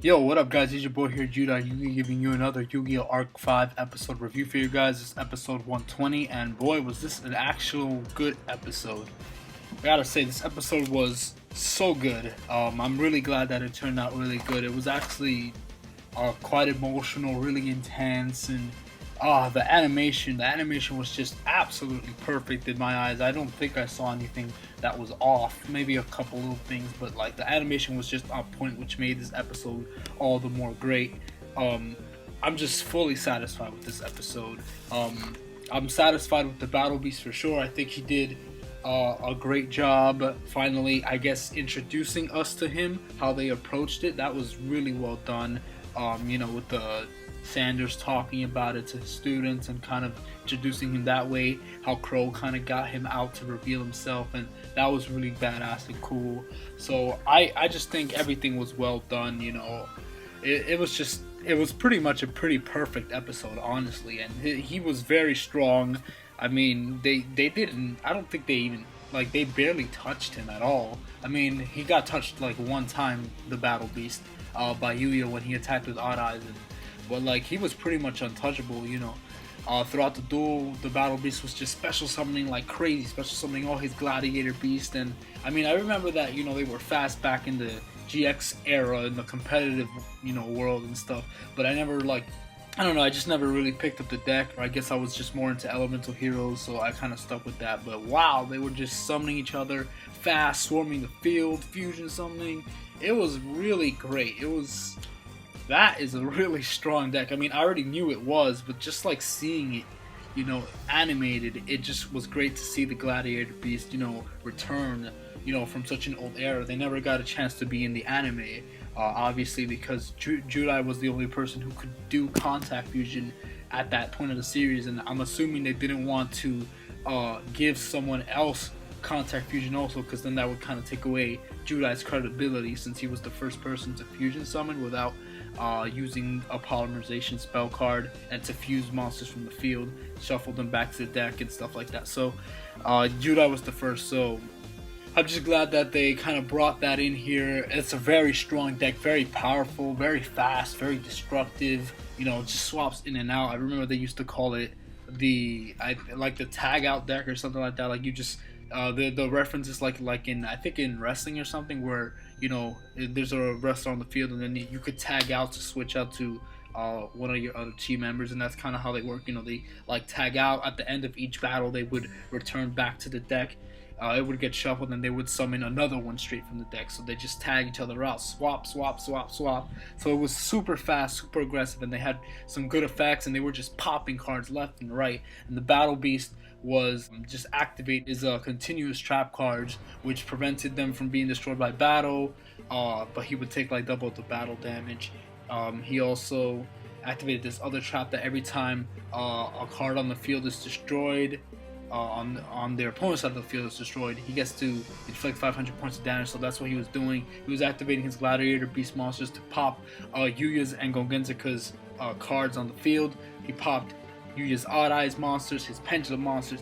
Yo, what up, guys? It's your boy here, Judah Yugi, giving you another Yu-Gi-Oh! Arc 5 episode review for you guys. This is episode 120, and boy, was this an actual good episode. I gotta say, this episode was so good. I'm really glad that it turned out really good. It was actually quite emotional, really intense, and the animation was just absolutely perfect in my eyes. I don't think I saw anything that was off, maybe a couple little things, but like the animation was just on point, which made this episode all the more great. I'm just fully satisfied with this episode. I'm satisfied with the Battle Beast for sure. I think he did a great job finally, I guess, introducing us to him, how they approached it. That was really well done. With the Sanders talking about it to his students and kind of introducing him that way, how Crow kind of got him out to reveal himself, and that was really badass and cool. So I just think everything was well done. It was pretty much a pretty perfect episode, honestly, and he was very strong. I mean, I don't think they even, they barely touched him at all. I mean, he got touched like one time, the Battle Beast, by Yu-Gi-Oh! When he attacked with Odd Eyes, but he was pretty much untouchable, throughout the duel. The Battle Beast was just special summoning like crazy, special summoning all his Gladiator Beast, and I mean, I remember that, they were fast back in the GX era, in the competitive, world and stuff, but I never, I don't know, I just never really picked up the deck, or I guess I was just more into elemental heroes, so I kind of stuck with that. But wow, they were just summoning each other fast, swarming the field, fusion summoning. It was really great. That is a really strong deck. I mean, I already knew it was, but just seeing it, animated, it just was great to see the Gladiator Beast, return, from such an old era. They never got a chance to be in the anime, obviously, because Judai was the only person who could do contact fusion at that point of the series, and I'm assuming they didn't want to give someone else contact fusion also, because then that would kind of take away Judai's credibility, since he was the first person to fusion summon without using a polymerization spell card and to fuse monsters from the field, shuffle them back to the deck and stuff like that. So Judai was the first, so I'm just glad that they kind of brought that in here. It's a very strong deck, very powerful, very fast, very destructive, just swaps in and out. I remember they used to call it the tag out deck or something like that. The reference is like in, I think, in wrestling or something, where there's a wrestler on the field and then you could tag out to switch out to one of your other team members, and that's kind of how they work. They tag out at the end of each battle. They would return back to the deck. It would get shuffled and they would summon another one straight from the deck. So they just tag each other out, swap. So it was super fast, super aggressive, and they had some good effects, and they were just popping cards left and right. And the Battle Beast was just activate his continuous trap cards, which prevented them from being destroyed by battle, but he would take double the battle damage. He also activated this other trap that every time a card on the field is destroyed, on their opponent's side of the field is destroyed, he gets to inflict 500 points of damage. So that's what he was doing. He was activating his Gladiator Beast monsters to pop Yuya's and Gongenzaka's cards on the field. He popped Yuya's Odd Eyes monsters, his Pendulum monsters.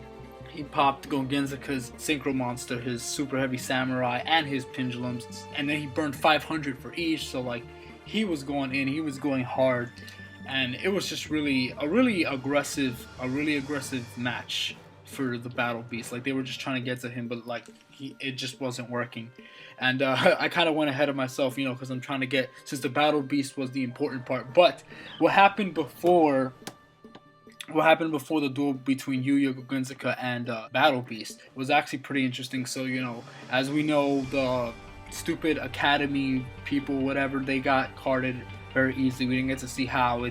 He popped Gongenzaka's Synchro monster, his Super Heavy Samurai, and his Pendulums, and then he burned 500 for each. So he was going in, he was going hard, and it was just a really aggressive match for the Battle Beast. They were just trying to get to him, but it just wasn't working. And I kind of went ahead of myself, because I'm trying to get, since the Battle Beast was the important part. But what happened before the duel between Yuya, Gongenzaka, and Battle Beast was actually pretty interesting. So, as we know, the stupid Academy people, whatever, they got carded very easily. We didn't get to see how.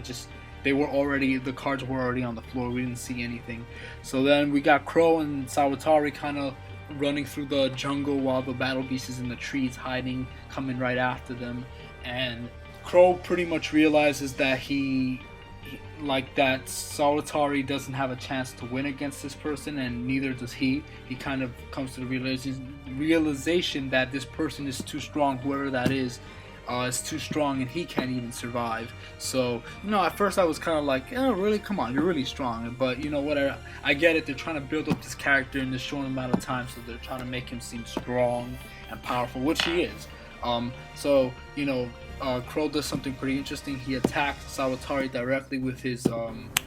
The cards were already on the floor. We didn't see anything. So then we got Crow and Sawatari kind of running through the jungle while the Battle Beast is in the trees hiding, coming right after them. And Crow pretty much realizes that that Sawatari doesn't have a chance to win against this person, and neither does he. He kind of comes to the realization that this person is too strong, whoever that is too strong, and he can't even survive. So, at first I was kind of like, oh, really? Come on, you're really strong. But, whatever. I get it. They're trying to build up this character in this short amount of time, so they're trying to make him seem strong and powerful, which he is. So, Crow does something pretty interesting. He attacked Sawatari directly with his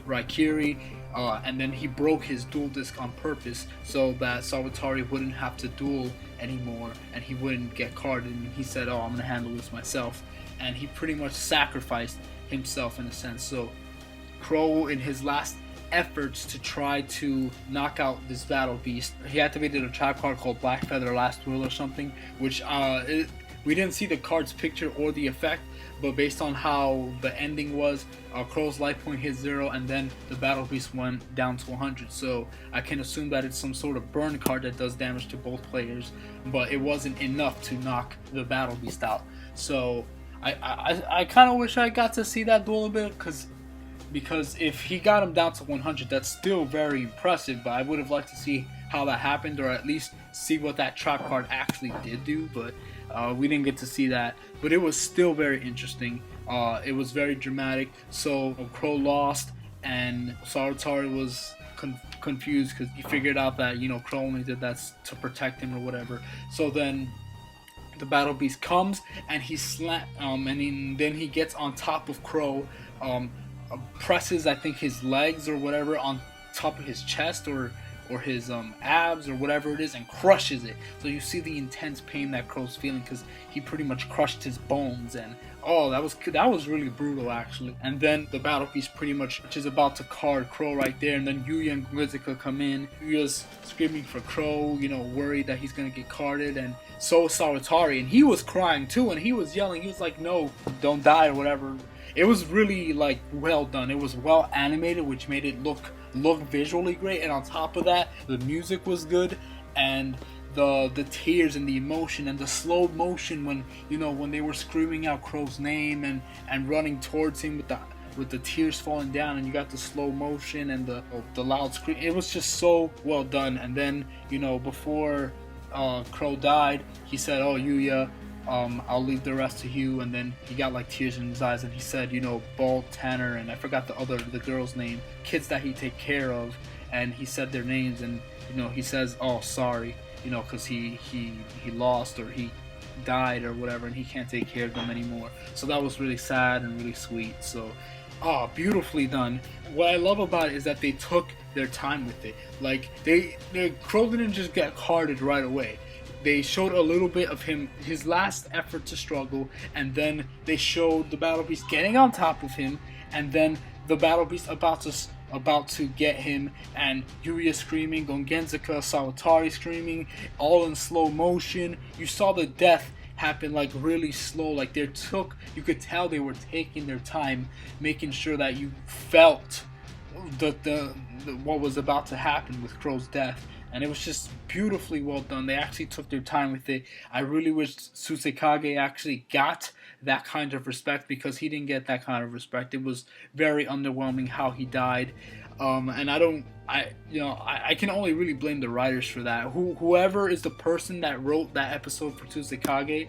Raikiri, and then he broke his dual disc on purpose so that Sawatari wouldn't have to duel anymore and he wouldn't get carded. And he said, "Oh, I'm gonna handle this myself," and he pretty much sacrificed himself in a sense. So Crow, in his last efforts to try to knock out this battle beast, he activated a trap card called Black Feather Last Duel or something, which we didn't see the card's picture or the effect, but based on how the ending was, Crow's life point hit 0 and then the battle beast went down to 100. So I can assume that it's some sort of burn card that does damage to both players, but it wasn't enough to knock the battle beast out. So I kind of wish I got to see that duel a bit, because if he got him down to 100, that's still very impressive, but I would have liked to see how that happened, or at least see what that trap card actually did do, but we didn't get to see that. But it was still very interesting. It was very dramatic. So Crow lost, and Sawatari was confused because he figured out that, you know, Crow only did that to protect him or whatever. So then the battle beast comes and then he gets on top of Crow, presses, I think, his legs or whatever on top of his chest or his abs or whatever it is, and crushes it. So you see the intense pain that Crow's feeling because he pretty much crushed his bones, and that was really brutal actually. And then the battle piece pretty much is about to card Crow right there, and then Yuya and Gongenzaka come in. Yuya's screaming for Crow, you know, worried that he's gonna get carded, and so is Sawatari, and he was crying too, and he was yelling. He was like, "No, don't die," or whatever. It was really like well done. It was well animated, which made it look visually great, and on top of that, the music was good, and the tears and the emotion and the slow motion when they were screaming out Crow's name and running towards him with the tears falling down, and you got the slow motion and the loud scream. It was just so well done. And then, you know, before Crow died, he said, "Oh, Yuya, I'll leave the rest to you," and then he got like tears in his eyes, and he said, you know, Bald, Tanner, and I forgot the girl's name, kids that he take care of, and he said their names, and, you know, he says, "Oh, sorry," you know, because he lost, or he died or whatever, and he can't take care of them anymore. So that was really sad and really sweet. So beautifully done. What I love about it is that they took their time with it. Like, Crow didn't just get carded right away. They showed a little bit of him, his last effort to struggle, and then they showed the battle beast getting on top of him, and then the battle beast about to get him, and Yuya screaming, Gongenzaka, Sawatari screaming, all in slow motion. You saw the death happen like really slow, like you could tell they were taking their time, making sure that you felt the what was about to happen with Crow's death. And it was just beautifully well done. They actually took their time with it. I really wish Tsusekage actually got that kind of respect, because he didn't get that kind of respect. It was very underwhelming how he died. And I can only really blame the writers for that. Whoever is the person that wrote that episode for Tsusekage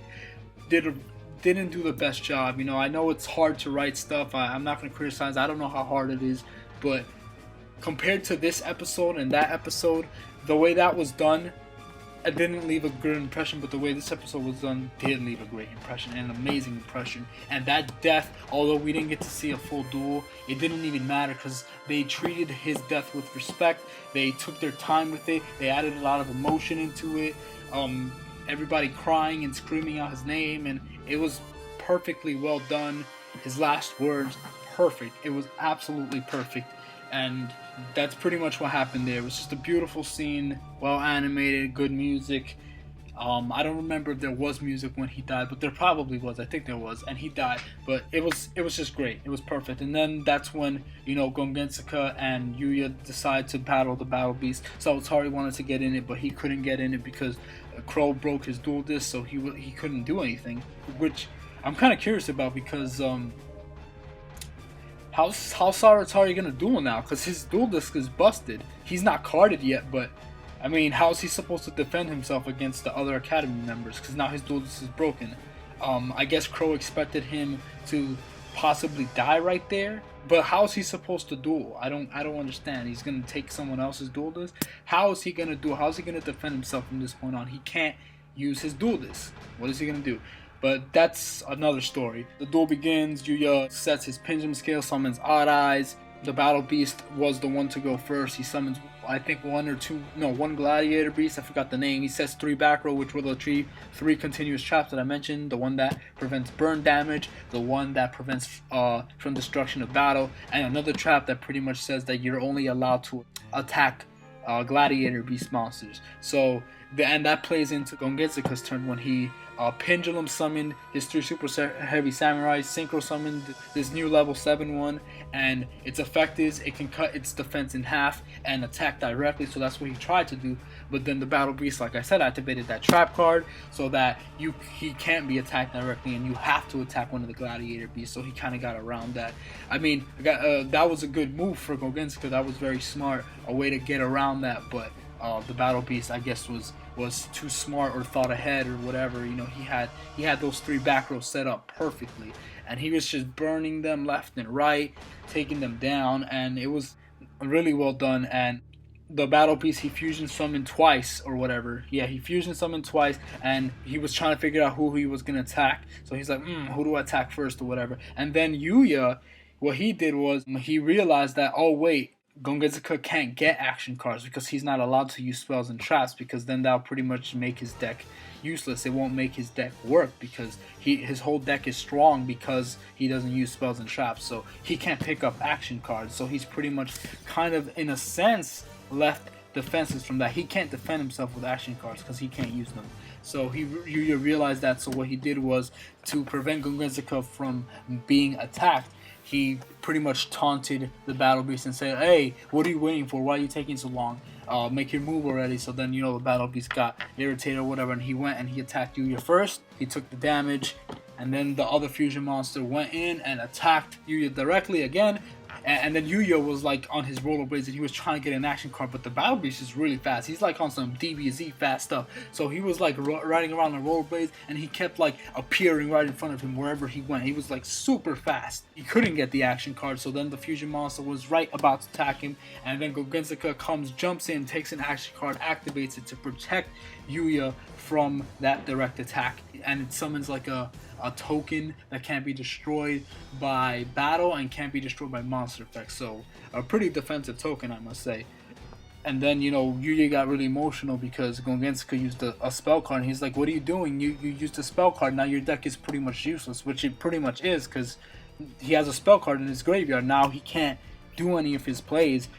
didn't do the best job. You know, I know it's hard to write stuff. I'm not going to criticize. I don't know how hard it is, but compared to this episode and that episode, the way that was done, it didn't leave a good impression, but the way this episode was done did leave a great impression, and an amazing impression. And that death, although we didn't get to see a full duel, it didn't even matter, because they treated his death with respect. They took their time with it. They added a lot of emotion into it. Everybody crying and screaming out his name, and it was perfectly well done. His last words, perfect. It was absolutely perfect. And that's pretty much what happened there. It was just a beautiful scene, well animated, good music. I don't remember if there was music when he died, but there probably was. I think there was, and he died. But it was just great. It was perfect. And then that's when, you know, Gongenzaka and Yuya decide to battle the battle beast. Sawatari wanted to get in it, but he couldn't get in it because Crow broke his dual disc, so he couldn't do anything. Which I'm kind of curious about, because How's Sawatari gonna duel now? Because his dual disc is busted. He's not carded yet, but I mean, how's he supposed to defend himself against the other Academy members? Because now his dual disc is broken. I guess Crow expected him to possibly die right there, but how is he supposed to duel? I don't understand. He's gonna take someone else's dual disc. How is he gonna duel? How is he gonna defend himself from this point on? He can't use his dual disc. What is he gonna do? But that's another story. The duel begins. Yuya sets his pendulum scale, summons Odd Eyes. The Battle Beast was the one to go first. He summons, I think, one Gladiator Beast. I forgot the name. He sets 3 back row, which will retrieve 3 continuous traps that I mentioned. The one that prevents burn damage, the one that prevents from destruction of battle, and another trap that pretty much says that you're only allowed to attack Gladiator Beast monsters. So, and that plays into Gongenzaka's turn when he Pendulum summoned his 3 super heavy samurais, synchro summoned this new level 7 one, and its effect is it can cut its defense in half and attack directly, so that's what he tried to do. But then the Battle Beast, like I said, activated that trap card so that he can't be attacked directly and you have to attack one of the Gladiator Beasts, so he kind of got around that. I mean, that was a good move for Gongenzaka. That was very smart, a way to get around that, but the Battle Beast, I guess, was too smart or thought ahead or whatever. You know, he had those 3 back rows set up perfectly, and he was just burning them left and right, taking them down, and it was really well done. And the Battle Beast, he fusion summoned twice or whatever. Yeah, he fusion summoned twice, and he was trying to figure out who he was gonna attack. So he's like, who do I attack first or whatever. And then Yuya, what he did was he realized that, oh wait, Gongenzaka can't get action cards because he's not allowed to use spells and traps, because then that'll pretty much make his deck useless. It won't make his deck work because his whole deck is strong because he doesn't use spells and traps, so he can't pick up action cards. So he's pretty much kind of, in a sense, left defenses from that. He can't defend himself with action cards because he can't use them. So you realize that. So what he did was, to prevent Gongenzaka from being attacked, he pretty much taunted the Battle Beast and said, hey, what are you waiting for? Why are you taking so long? Make your move already. So then, the Battle Beast got irritated or whatever, and he went and he attacked Yuya first. He took the damage, and then the other fusion monster went in and attacked Yuya directly again. And then Yuya was like on his rollerblades and he was trying to get an action card, but the Battle Beast is really fast. He's like on some DBZ fast stuff. So he was like riding around on rollerblades and he kept like appearing right in front of him wherever he went. He was like super fast. He couldn't get the action card, so then the fusion monster was right about to attack him, and then Gongenzaka comes, jumps in, takes an action card, activates it to protect Yuya from that direct attack, and it summons like a token that can't be destroyed by battle and can't be destroyed by monster effects. So a pretty defensive token, I must say. And then, Yuya got really emotional because Gongenzaka used a spell card, and he's like, what are you doing? You used a spell card, now your deck is pretty much useless, which it pretty much is, because he has a spell card in his graveyard. Now he can't do any of his plays.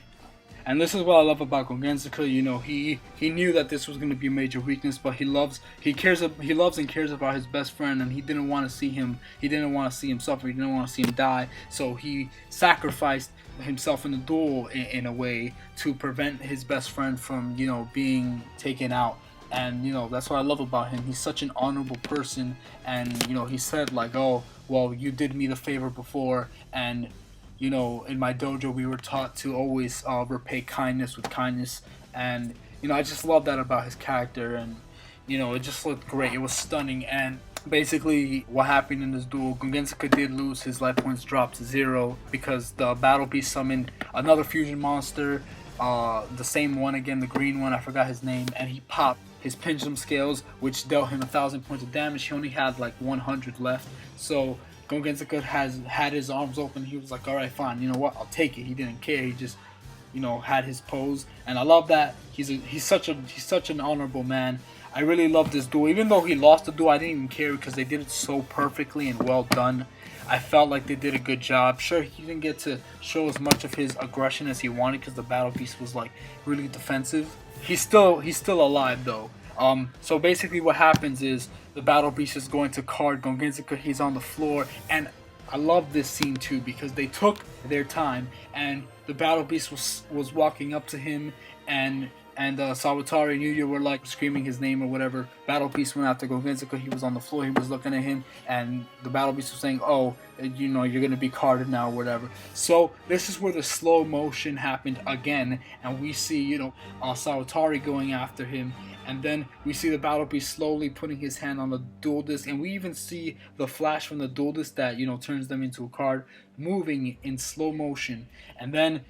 And this is what I love about Gongenzaka. He knew that this was going to be a major weakness, but he loves and cares about his best friend, and he didn't want to see him suffer. He didn't want to see him die. So he sacrificed himself in the duel in a way to prevent his best friend from, being taken out. And that's what I love about him. He's such an honorable person, and he said like, oh well, you did me the favor before, and in my dojo we were taught to always repay kindness with kindness. And I just love that about his character, and it just looked great. It was stunning. And basically what happened in this duel, Gongenzaka did lose. His life points dropped to 0 because the Battle Beast summoned another fusion monster, the same one again, the green one, I forgot his name, and he popped his pendulum scales, which dealt him 1,000 points of damage. He only had like 100 left. So Gongenzaka had his arms open. He was like, all right, fine, you know what, I'll take it. He didn't care. He just, had his pose, and I love that. He's such an honorable man. I really love this duel. Even though he lost the duel, I didn't even care because they did it so perfectly and well done. I felt like they did a good job. Sure, he didn't get to show as much of his aggression as he wanted because the Battle Beast was like really defensive. He's still alive though. So basically what happens is the Battle Beast is going to card Gongenzaka. He's on the floor, and I love this scene too because they took their time, and the Battle Beast was walking up to him, and Sawatari and Yuya were like screaming his name or whatever. Battle Beast went after Gongenzaka. He was on the floor. He was looking at him, and the Battle Beast was saying, "Oh, you're gonna be carded now or whatever." So this is where the slow motion happened again, and we see Sawatari going after him. And then we see the Battle Beast slowly putting his hand on the duel disc, and we even see the flash from the duel disc that turns them into a card moving in slow motion. And then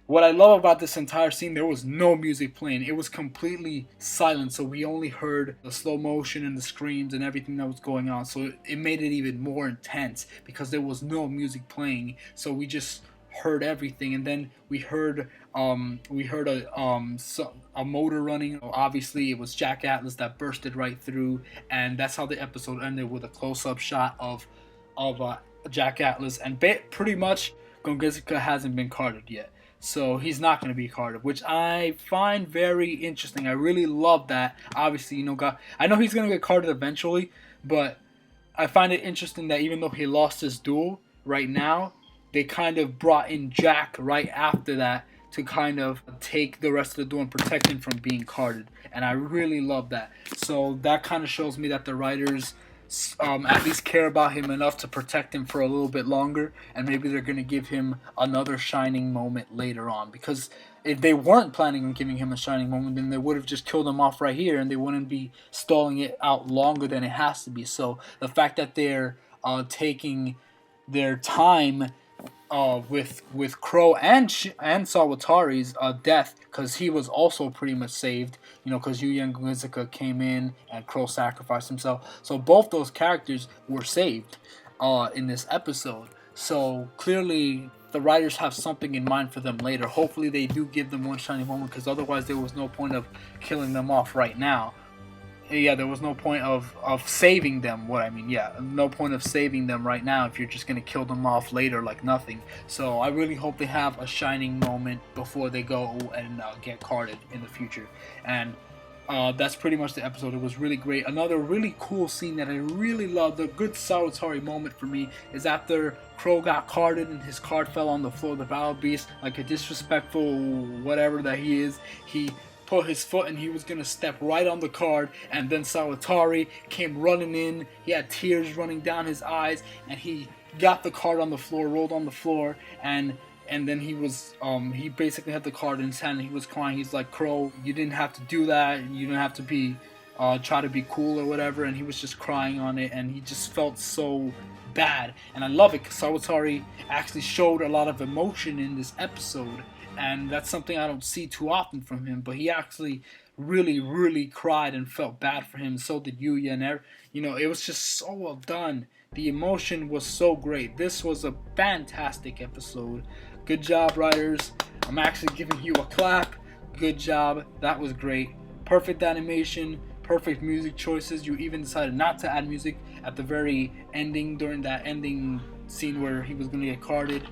What I love about this entire scene, there was no music playing. It was completely silent, so we only heard the slow motion and the screams and everything that was going on. So it made it even more intense because there was no music playing. So we just heard everything, and then we heard a motor running. Obviously, it was Jack Atlas that bursted right through, and that's how the episode ended, with a close-up shot of Jack Atlas, and pretty much Gongenzaka hasn't been carded yet. So he's not going to be carded, which I find very interesting. I really love that. Obviously, I know he's going to get carded eventually, but I find it interesting that even though he lost his duel right now, they kind of brought in Jack right after that to kind of take the rest of the duel and protect him from being carded. And I really love that. So that kind of shows me that the writers at least care about him enough to protect him for a little bit longer, and maybe they're going to give him another shining moment later on, because if they weren't planning on giving him a shining moment, then they would have just killed him off right here, and they wouldn't be stalling it out longer than it has to be. So the fact that they're taking their time with Crow and Sawatari's death, because he was also pretty much saved, because Yuya and Gongenzaka came in and Crow sacrificed himself. So both those characters were saved in this episode. So clearly the writers have something in mind for them later. Hopefully they do give them one shining moment, because otherwise there was no point of killing them off right now. Yeah, there was no point of saving them. No point of saving them right now if you're just going to kill them off later like nothing. So I really hope they have a shining moment before they go and get carded in the future. And that's pretty much the episode. It was really great. Another really cool scene that I really loved, a good Sawatari moment for me, is after Crow got carded and his card fell on the floor of the Battle Beast, like a disrespectful whatever that he is, he put his foot and he was gonna step right on the card, and then Sawatari came running in. He had tears running down his eyes, and he got the card on the floor, rolled on the floor, and then he basically had the card in his hand and he was crying. He's like, Crow, you didn't have to do that, you didn't have to be try to be cool or whatever, and he was just crying on it, and he just felt so bad. And I love it because Sawatari actually showed a lot of emotion in this episode, and that's something I don't see too often from him. But he actually really, really cried and felt bad for him. So did Yuya, and it was just so well done. The emotion was so great. This was a fantastic episode. Good job, writers. I'm actually giving you a clap. Good job. That was great. Perfect animation, perfect music choices. You even decided not to add music at the very ending, during that ending scene where he was going to get carded.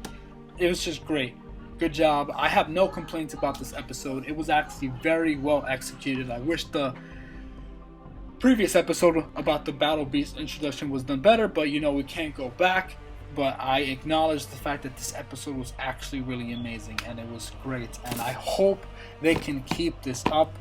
It was just great. Good job. I have no complaints about this episode. It was actually very well executed. I wish the previous episode about the Battle Beast introduction was done better, but we can't go back. But I acknowledge the fact that this episode was actually really amazing, and it was great. And I hope they can keep this up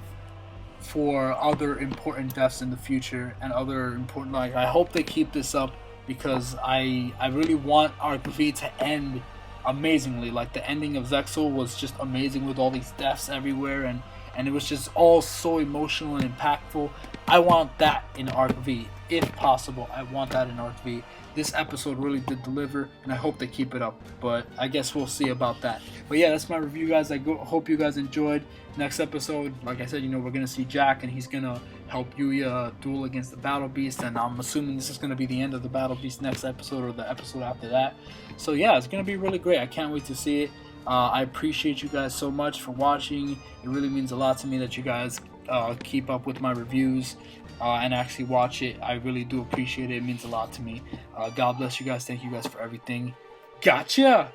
for other important deaths in the future, and other important, I hope they keep this up, because I really want Arc V to end amazingly. Like, the ending of Zexal was just amazing with all these deaths everywhere, and it was just all so emotional and impactful. I want that in Arc V, if possible. I want that in Arc V. This episode really did deliver, and I hope they keep it up, but I guess we'll see about that. But yeah, that's my review, guys. Hope you guys enjoyed. Next episode, like I said, we're going to see Jack, and he's going to help Yuya duel against the Battle Beast, and I'm assuming this is going to be the end of the Battle Beast next episode, or the episode after that. So yeah, it's going to be really great. I can't wait to see it. I appreciate you guys so much for watching. It really means a lot to me that you guys keep up with my reviews and actually watch it. I really do appreciate it. It means a lot to me. God bless you guys. Thank you guys for everything. Gotcha!